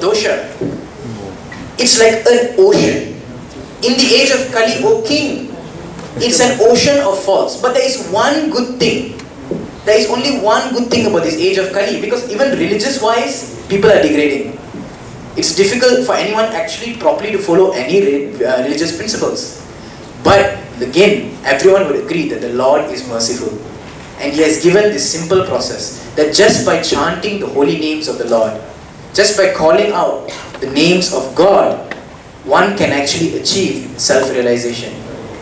dosha. It's like an ocean. In the age of Kali, O king, it's an ocean of faults. But there is one good thing. There is only one good thing about this age of Kali, because even religious-wise, people are degrading. It's difficult for anyone actually properly to follow any religious principles. But again, everyone would agree that the Lord is merciful. And He has given this simple process, that just by chanting the holy names of the Lord, just by calling out the names of God, one can actually achieve self-realization.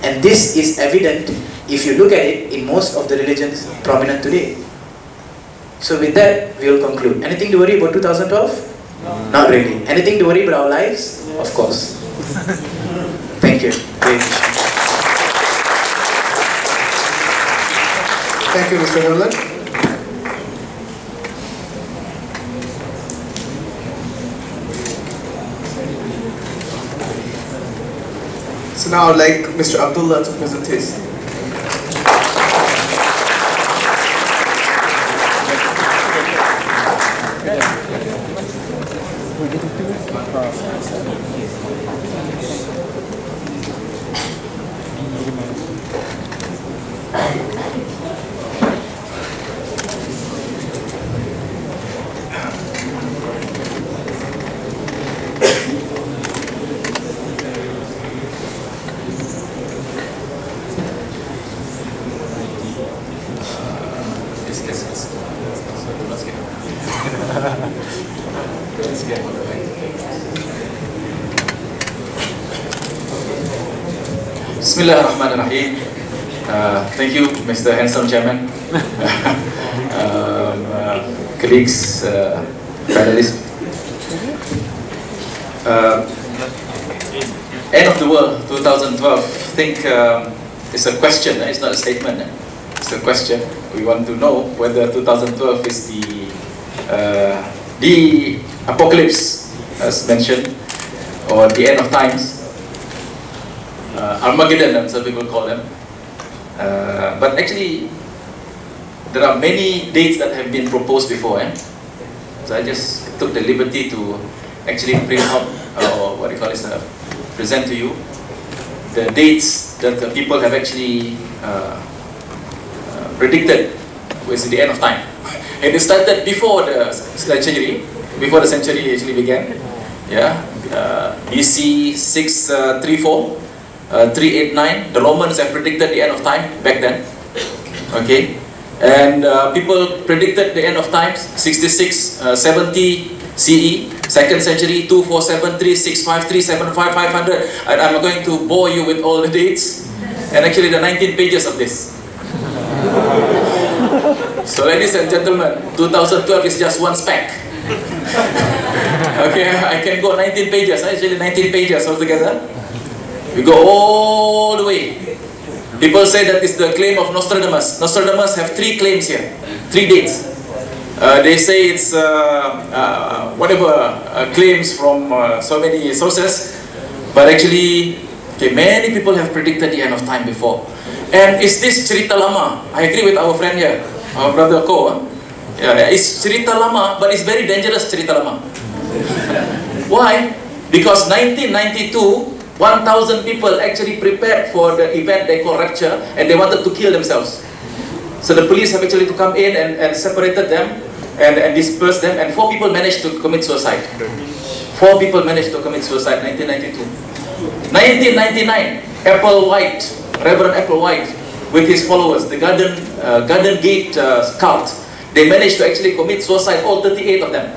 And this is evident if you look at it in most of the religions prominent today. So with that, we will conclude. Anything to worry about 2012? No. Not really. Anything to worry about our lives? Of course. Thank you. Thank you, Mr. Nolan. So now I'd like Mr. Abdullah to present his. Bismillahirrahmanirrahim. Thank you, Mr. Handsome Chairman, colleagues, panelists. End of the world, 2012. I think it's a question, it's not a statement. It's a question. We want to know whether 2012 is the apocalypse, as mentioned, or the end of times. Armageddon, some people call them. But actually, there are many dates that have been proposed before. So I just took the liberty to actually print out, or what do you call it, present to you the dates that the people have actually predicted was the end of time. And it started before the century actually began. Yeah, BC 634. 389, the Romans have predicted the end of time back then. Okay, and people predicted the end of times 66, 70 CE, 2nd century, 247, 365, 375, 500. And I'm going to bore you with all the dates, and actually the 19 pages of this. So ladies and gentlemen, 2012 is just one speck. Okay, I can go 19 pages, actually 19 pages altogether. We go all the way. People say that it's the claim of Nostradamus. Nostradamus have 3 claims here, 3 dates. They say it's claims from so many sources, but actually, okay, many people have predicted the end of time before. And is this cerita lama? I agree with our friend here, our brother Ko. Yeah, it's cerita lama, but it's very dangerous cerita lama. Why? Because 1992. 1,000 people actually prepared for the event they call rapture, and they wanted to kill themselves. So the police have actually to come in and separated them and disperse them, and 4 people managed to commit suicide. 4 people managed to commit suicide, 1992. 1999, Reverend Applewhite, with his followers, the Garden Gate cult, they managed to actually commit suicide, all 38 of them.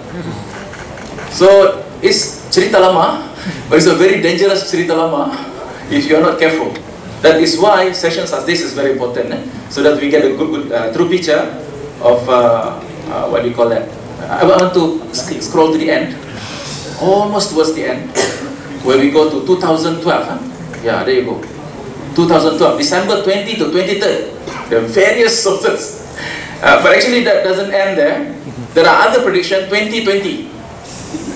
So it's cerita lama, but it's a very dangerous cerita lama if you are not careful. That is why sessions as this is very important, so that we get a good true picture of what do you call that. I want to scroll to the end, almost towards the end, where we go to 2012. Yeah, there you go. 2012, December 20 to 23rd. There are various sources. But actually that doesn't end there. There are other predictions, 2020.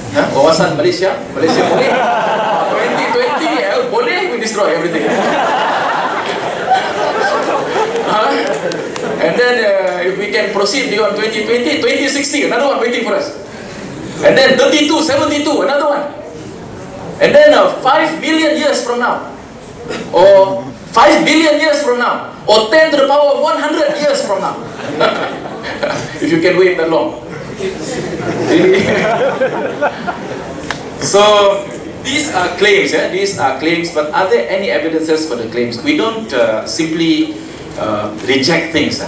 Wawasan Malaysia boleh. 2020, boleh, we destroy everything. And then if we can proceed beyond 2020, 2060, another one waiting for us. And then 32, 72, another one. And then 5 million years from now, or 5 billion years from now, or 10 to the power of 100 years from now. If you can wait that long. So these are claims, yeah? These are claims, but are there any evidences for the claims? We don't simply reject things.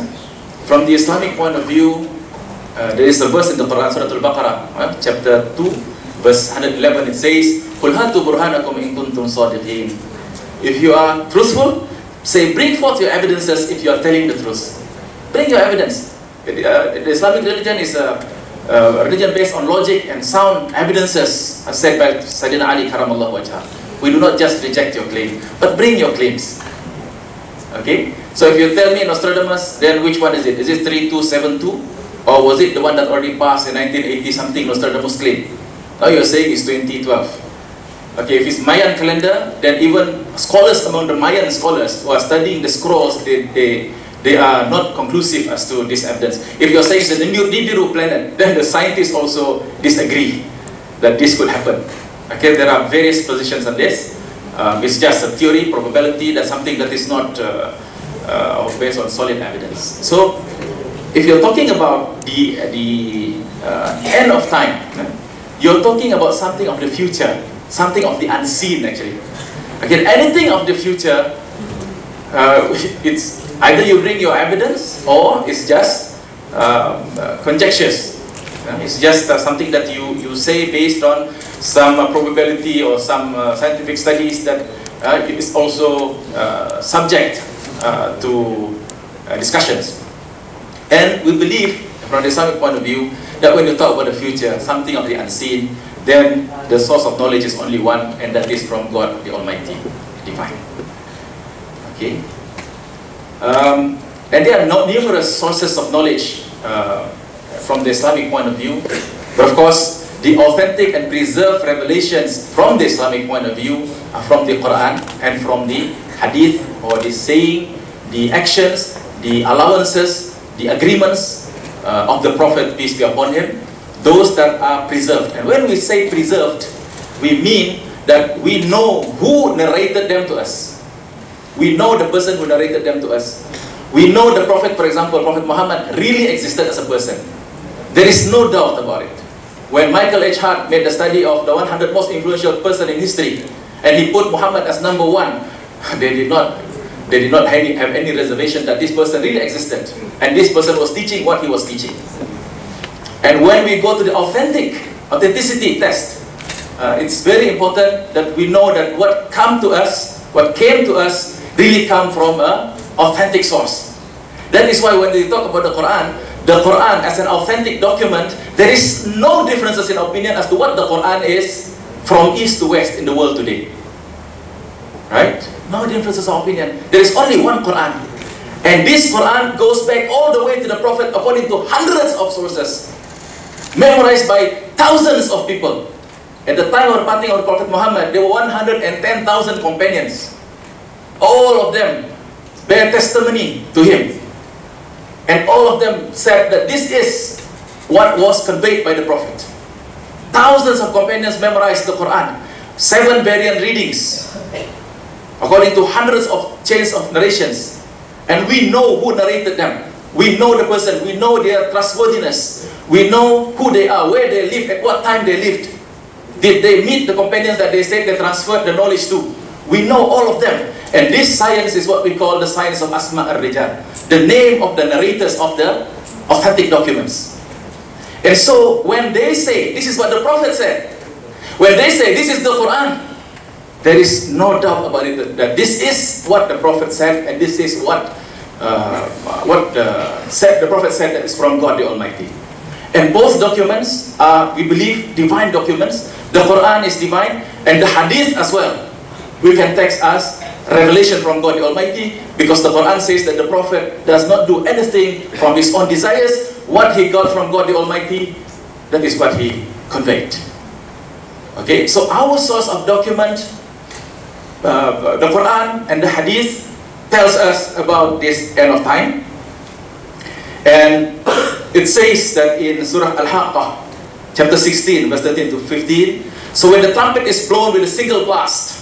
From the Islamic point of view, there is a verse in the Quran, Surah Al-Baqarah, chapter 2, verse 111, it says, قُلْ هَاتُوا بُرْهَانَكُمْ إِن كُنْتُمْ صَادِقِينَ. If you are truthful, say, bring forth your evidences if you are telling the truth. Bring your evidence. The Islamic religion is a religion based on logic and sound evidences, as said by Sayyidina Ali Karamallahu Wajhah. We do not just reject your claim, but bring your claims. Okay? So if you tell me Nostradamus, then which one is it? Is it 3272? Or was it the one that already passed in 1980 something, Nostradamus claim? Now you're saying it's 2012. Okay, if it's Mayan calendar, then even scholars among the Mayan scholars who are studying the scrolls, they are not conclusive as to this evidence. If you're saying it's the Nibiru planet, then the scientists also disagree that this could happen. Okay, there are various positions on this. It's just a theory, probability, that's something that is not based on solid evidence. So, if you're talking about the end of time, you're talking about something of the future, something of the unseen actually. Again, anything of the future, it's either you bring your evidence or it's just conjectures. It's just something that you say based on some probability or some scientific studies that is also subject to discussions. And we believe, from the Islamic point of view, that when you talk about the future, something of the unseen, then the source of knowledge is only one, and that is from God, the Almighty, Divine. Okay? And there are numerous sources of knowledge from the Islamic point of view, but of course, the authentic and preserved revelations from the Islamic point of view are from the Quran and from the Hadith, or the saying, the actions, the allowances, the agreements of the Prophet, peace be upon him, those that are preserved. And when we say preserved, we mean that we know who narrated them to us. We know the person who narrated them to us. We know the Prophet, for example, Prophet Muhammad really existed as a person. There is no doubt about it. When Michael H. Hart made the study of the 100 most influential person in history, and he put Muhammad as number one, they did not have any reservation that this person really existed, and this person was teaching what he was teaching. And when we go to the authenticity test, it's very important that we know that what came to us really come from an authentic source. That is why when we talk about the Quran as an authentic document, there is no differences in opinion as to what the Quran is from east to west in the world today. Right? No differences of opinion. There is only one Quran. And this Quran goes back all the way to the Prophet according to hundreds of sources, memorized by thousands of people. At the time of the passing of the Prophet Muhammad, there were 110,000 companions. All of them bear testimony to him. And all of them said that this is what was conveyed by the Prophet. Thousands of companions memorized the Quran. 7 variant readings, according to hundreds of chains of narrations. And we know who narrated them. We know the person. We know their trustworthiness. We know who they are, where they lived, at what time they lived. Did they meet the companions that they said they transferred the knowledge to? We know all of them. And this science is what we call the science of Asma al-Rijal, the name of the narrators of the authentic documents. And so when they say, this is what the Prophet said, when they say this is the Quran, there is no doubt about it that this is what the Prophet said, and this is what the Prophet said that is from God the Almighty. And both documents are, we believe, divine documents. The Quran is divine, and the Hadith as well. We can text as revelation from God the Almighty, because the Quran says that the Prophet does not do anything from his own desires. What he got from God the Almighty, that is what he conveyed. Okay, so our source of document, the Quran and the Hadith, tells us about this end of time. And it says that in Surah Al-Haqqah, chapter 16, verse 13 to 15. So when the trumpet is blown with a single blast,